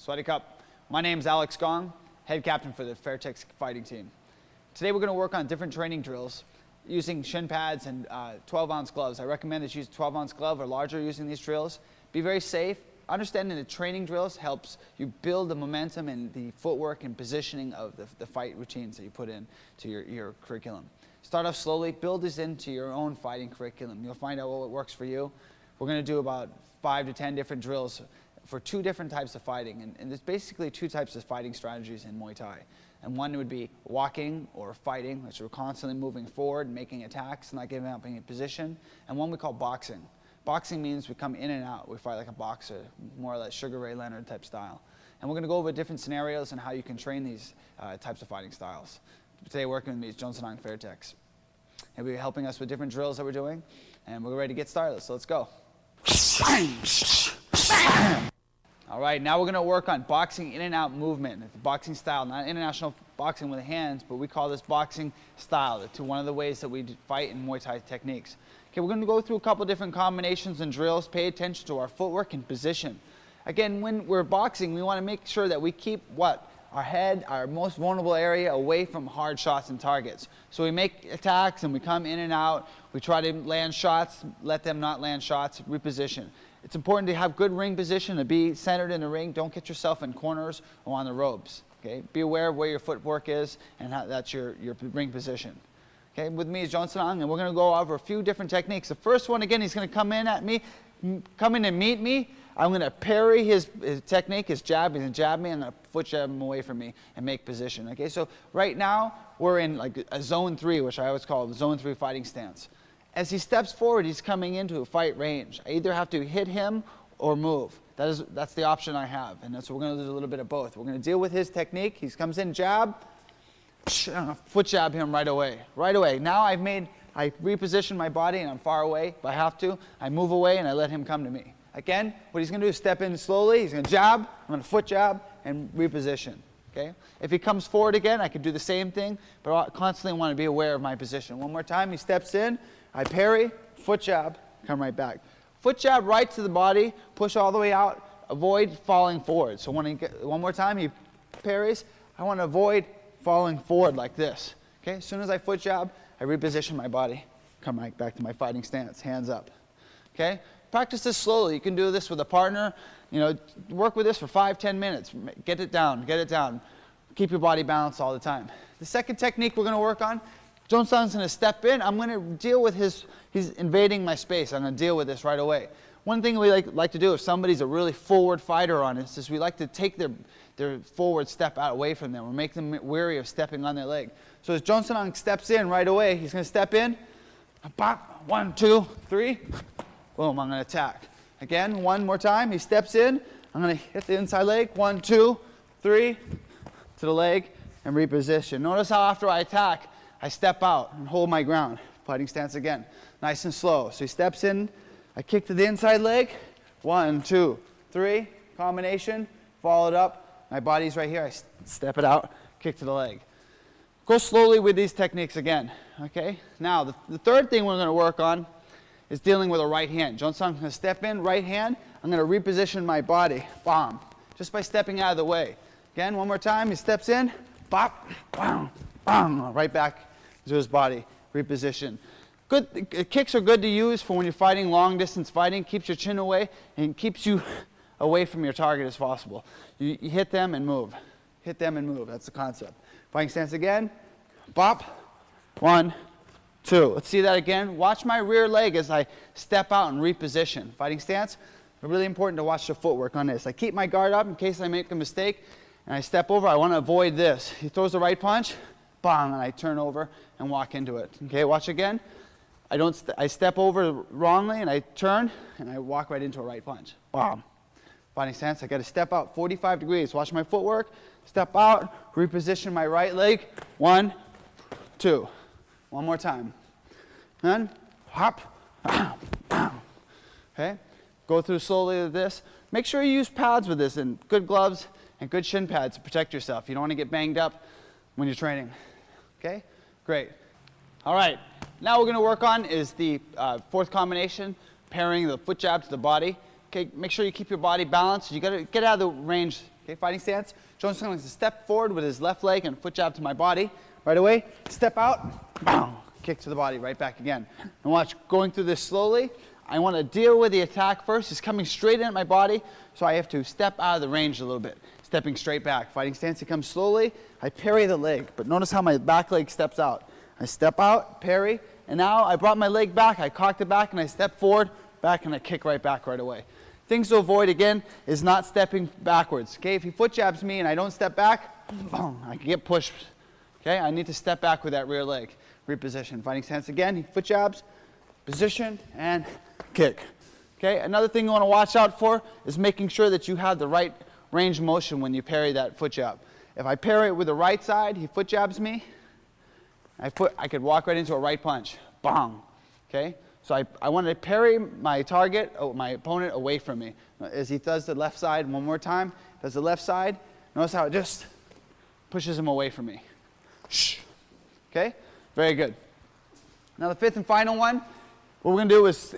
Swaddy Cup. My name is Alex Gong, head captain for the Fairtex fighting team. Today we're going to work on different training drills using shin pads and 12-ounce gloves. I recommend that you use a 12-ounce glove or larger using these drills. Be very safe. Understanding the training drills helps you build the momentum and the footwork and positioning of the fight routines that you put into your curriculum. Start off slowly, build this into your own fighting curriculum. You'll find out what works for you. We're going to do about 5 to 10 different drills for 2 different types of fighting. And there's basically 2 types of fighting strategies in Muay Thai. And one would be walking or fighting, which we're constantly moving forward, making attacks, not giving up any position. And one we call boxing. Boxing means we come in and out. We fight like a boxer, more or less Sugar Ray Leonard type style. And we're going to go over different scenarios and how you can train these types of fighting styles. Today working with me is Jonsanang Fairtex. He'll be helping us with different drills that we're doing. And we're ready to get started, so let's go. All right, now we're going to work on boxing in and out movement. It's a boxing style, not international boxing with the hands, but we call this boxing style. It's one of the ways that we fight in Muay Thai techniques. Okay, we're going to go through a couple different combinations and drills. Pay attention to our footwork and position. Again, when we're boxing, we want to make sure that we keep our head, our most vulnerable area, away from hard shots and targets. So we make attacks and we come in and out. We try to land shots, let them not land shots, reposition. It's important to have good ring position, to be centered in the ring. Don't get yourself in corners or on the ropes. Okay? Be aware of where your footwork is and how that's your ring position. Okay? With me is Jonsanang, and we're going to go over a few different techniques. The first one, again, he's going to come in at me, come in and meet me. I'm going to parry his technique, his jab. He's going to jab me. I'm going to foot jab him away from me and make position. Okay? So right now, we're in like a zone 3, which I always call the zone 3 fighting stance. As he steps forward, he's coming into a fight range. I either have to hit him or move. That's the option I have, and that's what we're going to do a little bit of both. We're going to deal with his technique. He comes in, jab, foot jab him right away. Right away. Now I reposition my body and I'm far away. If I have to, I move away and I let him come to me. Again, what he's going to do is step in slowly. He's going to jab. I'm going to foot jab and reposition. Okay? If he comes forward again, I can do the same thing, but I constantly want to be aware of my position. One more time. He steps in. I parry, foot jab, come right back. Foot jab right to the body, push all the way out, avoid falling forward. So one more time, he parries. I want to avoid falling forward like this. Okay? As soon as I foot jab, I reposition my body, come right back to my fighting stance, hands up. Okay? Practice this slowly. You can do this with a partner. You know, work with this for 5-10 minutes. Get it down, get it down. Keep your body balanced all the time. The second technique we're going to work on, Jonsanang's going to step in. I'm going to deal with he's invading my space. I'm going to deal with this right away. One thing we like to do if somebody's a really forward fighter on us is we like to take their forward step out away from them or make them weary of stepping on their leg. So as Jonsanang steps in right away, he's going to step in. Pop, 1, 2, 3. Boom, I'm going to attack. Again, one more time. He steps in. I'm going to hit the inside leg. 1, 2, 3 to the leg and reposition. Notice how after I attack, I step out and hold my ground. Fighting stance again. Nice and slow. So he steps in. I kick to the inside leg. 1, 2, 3. Combination. Follow it up. My body's right here. I step it out. Kick to the leg. Go slowly with these techniques again. Okay? Now, the third thing we're going to work on is dealing with a right hand. Jonsanang's going to step in, right hand. I'm going to reposition my body. Bam. Just by stepping out of the way. Again, one more time. He steps in. Bop. Bam. Bam. Right back to his body, reposition. Good kicks are good to use for when you're fighting long distance fighting. Keeps your chin away and keeps you away from your target as possible. You hit them and move. Hit them and move. That's the concept. Fighting stance again. Bop. 1, 2. Let's see that again. Watch my rear leg as I step out and reposition. Fighting stance. Really important to watch the footwork on this. I keep my guard up in case I make a mistake and I step over. I want to avoid this. He throws the right punch. Bang, and I turn over and walk into it. Okay, watch again. I step over wrongly and I turn and I walk right into a right punch. Bam. Fighting stance. I got to step out 45 degrees. Watch my footwork. Step out. Reposition my right leg. 1, 2. One more time. And hop. Okay. Go through slowly with this. Make sure you use pads with this and good gloves and good shin pads to protect yourself. You don't want to get banged up when you're training. Okay? Great. All right. Now we're going to work on is the fourth combination, pairing the foot jab to the body. Okay, make sure you keep your body balanced. You got to get out of the range Okay, fighting stance. Jones going to step forward with his left leg and foot jab to my body. Right away, step out, boom, kick to the body, right back again. And watch, going through this slowly. I want to deal with the attack first. It's coming straight in at my body, so I have to step out of the range a little bit. Stepping straight back. Fighting stance, it comes slowly. I parry the leg, but notice how my back leg steps out. I step out, parry, and now I brought my leg back, I cocked it back, and I step forward, back, and I kick right back right away. Things to avoid, again, is not stepping backwards. Okay, if he foot jabs me and I don't step back, boom, I can get pushed. Okay, I need to step back with that rear leg. Reposition. Fighting stance again, he foot jabs, position, and kick. Okay, another thing you want to watch out for is making sure that you have the right range of motion when you parry that foot jab. If I parry it with the right side, he foot jabs me, I could walk right into a right punch. Bang. Okay? So I want to parry my target, my opponent, away from me. As he does the left side one more time, does the left side, notice how it just pushes him away from me. Okay? Very good. Now the fifth and final one, what we're going to do is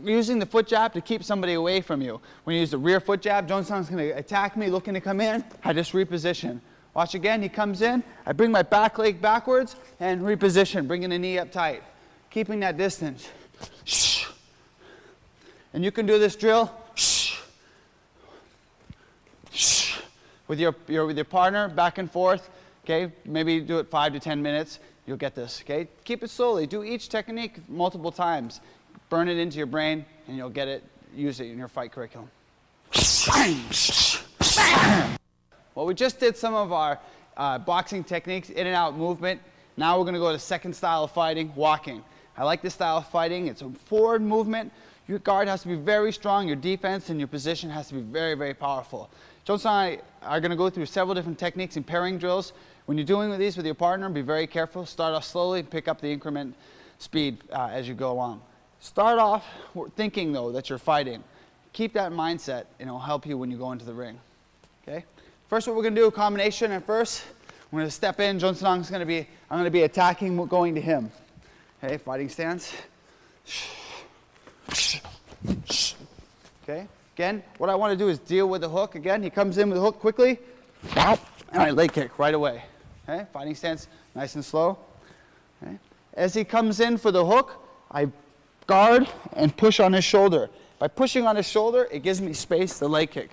using the foot jab to keep somebody away from you. When you use the rear foot jab, Jonestown's going to attack me, looking to come in. I just reposition. Watch again, he comes in, I bring my back leg backwards and reposition, bringing the knee up tight. Keeping that distance. And you can do this drill with your partner, back and forth. Okay, maybe do it 5 to 10 minutes. You'll get this. Okay, keep it slowly. Do each technique multiple times. Burn it into your brain, and you'll get it. Use it in your fight curriculum. Well, we just did some of our boxing techniques, in and out movement. Now we're going to go to the second style of fighting, walking. I like this style of fighting. It's a forward movement. Your guard has to be very strong. Your defense and your position has to be very, very powerful. Jones and I are going to go through several different techniques and pairing drills. When you're doing these with your partner, be very careful. Start off slowly and pick up the increment speed as you go along. Start off thinking, though, that you're fighting. Keep that mindset, and it'll help you when you go into the ring. Okay? First, what we're going to do, a combination at first. I'm going to step in. I'm going to be attacking, going to him. Okay, fighting stance. Okay, again, what I want to do is deal with the hook. Again, he comes in with the hook quickly, and I leg kick right away. Okay, fighting stance, nice and slow. Okay. As he comes in for the hook, I guard and push on his shoulder. By pushing on his shoulder, it gives me space to leg kick.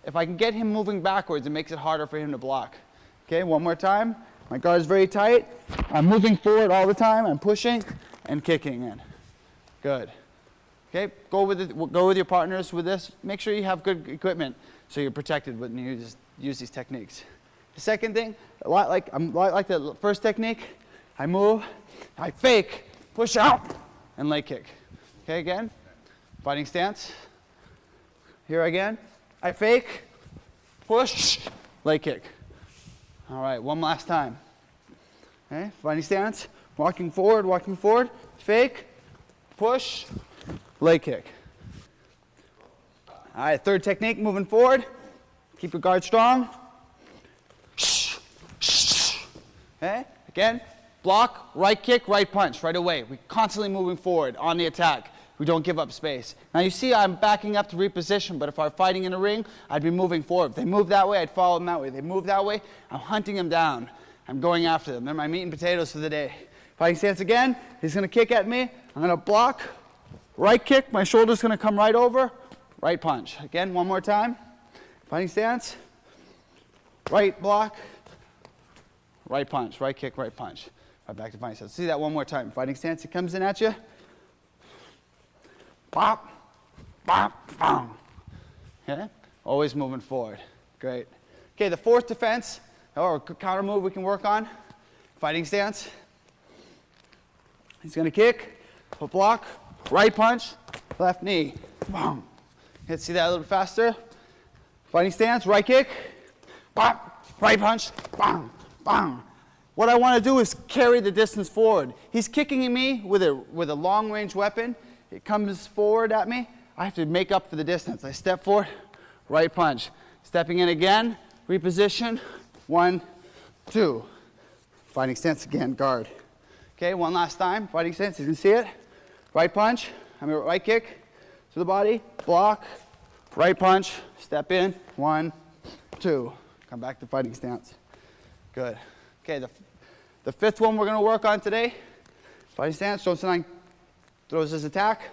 If I can get him moving backwards, it makes it harder for him to block. Okay, one more time. My guard is very tight. I'm moving forward all the time. I'm pushing and kicking in. Good. Okay, go with your partners with this. Make sure you have good equipment so you're protected when you use these techniques. The second thing, a lot like the first technique, I move, I fake, push out, and leg kick. Okay, again, fighting stance. Here again, I fake, push, leg kick. All right, one last time. Okay, fighting stance, walking forward, fake, push, leg kick. All right, third technique, moving forward. Keep your guard strong. Okay, again, block, right kick, right punch, right away. We're constantly moving forward on the attack. We don't give up space. Now you see I'm backing up to reposition, but if I were fighting in a ring, I'd be moving forward. If they move that way, I'd follow them that way. If they move that way, I'm hunting them down. I'm going after them. They're my meat and potatoes for the day. Fighting stance again, he's going to kick at me. I'm going to block, right kick, my shoulder's going to come right over, right punch. Again, one more time. Fighting stance, right block, right punch, right kick, right punch. Right back to fighting stance. See that one more time. Fighting stance, he comes in at you. Bop, bop, bang. Okay? Always moving forward. Great. Okay, the fourth defense, or counter move we can work on. Fighting stance. He's going to kick, foot block, right punch, left knee. Bang. Okay, see that a little faster? Fighting stance, right kick, bop, right punch, bang, bang. What I want to do is carry the distance forward. He's kicking at me with a long-range weapon. It comes forward at me. I have to make up for the distance. I step forward, right punch. Stepping in again, reposition, 1, 2. Fighting stance again, guard. Okay, one last time. Fighting stance, you can see it. Right punch, right kick to the body, block, right punch, step in, 1, 2. Come back to fighting stance. Good. Okay, the fifth one we're going to work on today, fighting stance. Johnson throws his attack.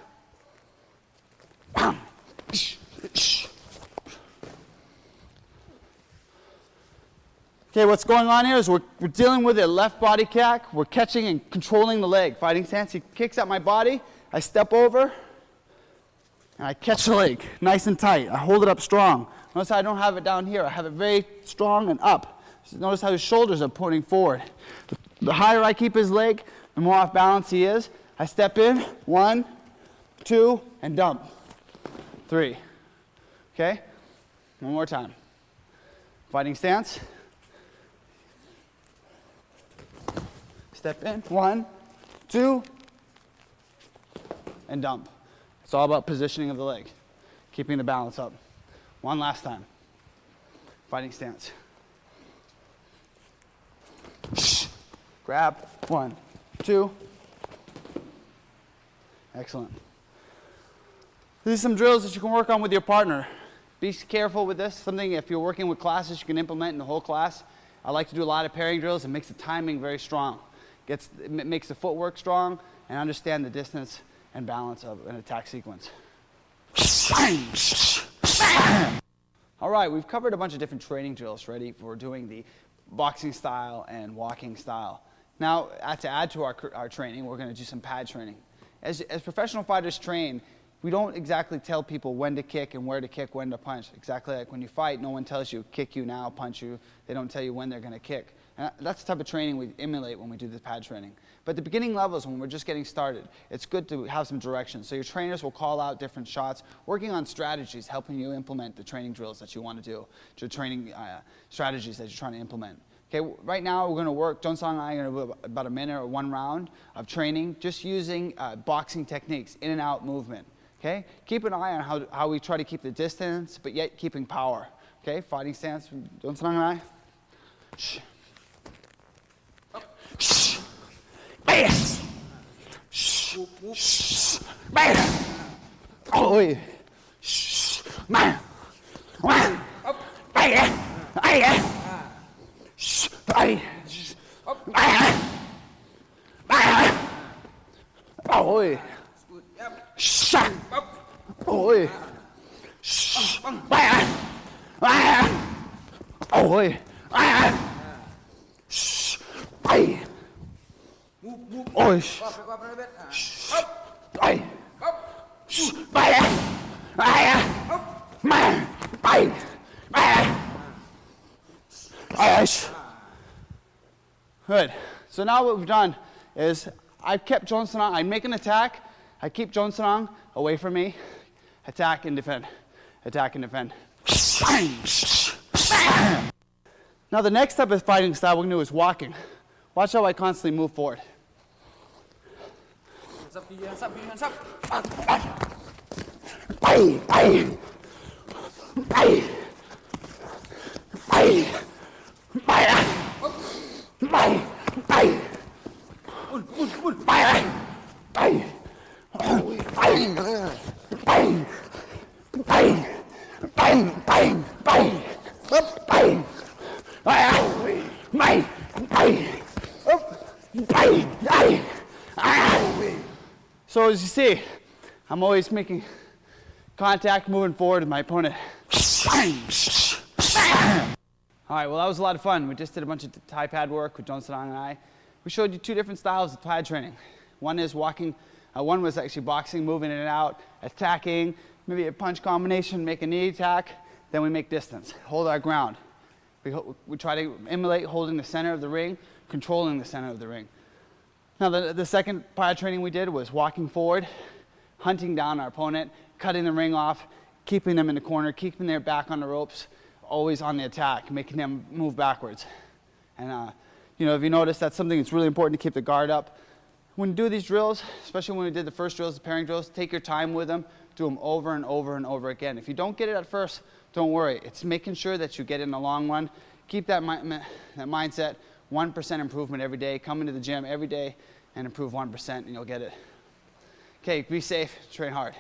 Okay, what's going on here is we're dealing with a left body kick. We're catching and controlling the leg. Fighting stance, he kicks at my body. I step over, and I catch the leg nice and tight. I hold it up strong. Notice how I don't have it down here. I have it very strong and up. So notice how his shoulders are pointing forward. The higher I keep his leg, the more off balance he is. I step in, 1, 2, and dump. 3. Okay? One more time. Fighting stance. Step in, 1, 2, and dump. It's all about positioning of the leg, keeping the balance up. One last time. Fighting stance. Grab, 1, 2. Excellent. These are some drills that you can work on with your partner. Be careful with this. Something, if you're working with classes, you can implement in the whole class. I like to do a lot of pairing drills. It makes the timing very strong. It makes the footwork strong, and understand the distance and balance of an attack sequence. All right, we've covered a bunch of different training drills ready for doing the boxing style and walking style. Now, to add to our training, we're going to do some pad training. As professional fighters train, we don't exactly tell people when to kick and where to kick, when to punch. Exactly like when you fight, no one tells you, kick you now, punch you. They don't tell you when they're going to kick. And that's the type of training we emulate when we do the pad training. But the beginning levels, when we're just getting started, it's good to have some direction. So your trainers will call out different shots, working on strategies, helping you implement the training drills that you want to do, the training strategies that you're trying to implement. Okay, right now we're going to work, Johnson and I are going to do about a minute or 1 round of training, just using boxing techniques, in and out movement. Okay, keep an eye on how we try to keep the distance, but yet keeping power. Okay, fighting stance from Johnson and I. Good. So now what we've done is I've kept Johnson on. I make an attack. I keep Johnson on away from me. Attack and defend. Attack and defend. Now the next type of fighting style we're going to do is walking. Watch how I constantly move forward. So as you see, I'm always making contact, moving forward with my opponent. All right, well that was a lot of fun. We just did a bunch of Thai pad work with Johnson and I. We showed you 2 different styles of pad training. One is walking, one was actually boxing, moving in and out, attacking, maybe a punch combination, make a knee attack, then we make distance, hold our ground. We try to emulate holding the center of the ring, controlling the center of the ring. Now the second pad training we did was walking forward, hunting down our opponent, cutting the ring off, keeping them in the corner, keeping their back on the ropes, always on the attack, making them move backwards. And you know, if you notice, that's something that's really important to keep the guard up. When you do these drills, especially when we did the first drills, the pairing drills, take your time with them, do them over and over and over again. If you don't get it at first, don't worry. It's making sure that you get it in the long run. Keep that mindset, 1% improvement every day. Come into the gym every day and improve 1% and you'll get it. Okay, be safe, train hard.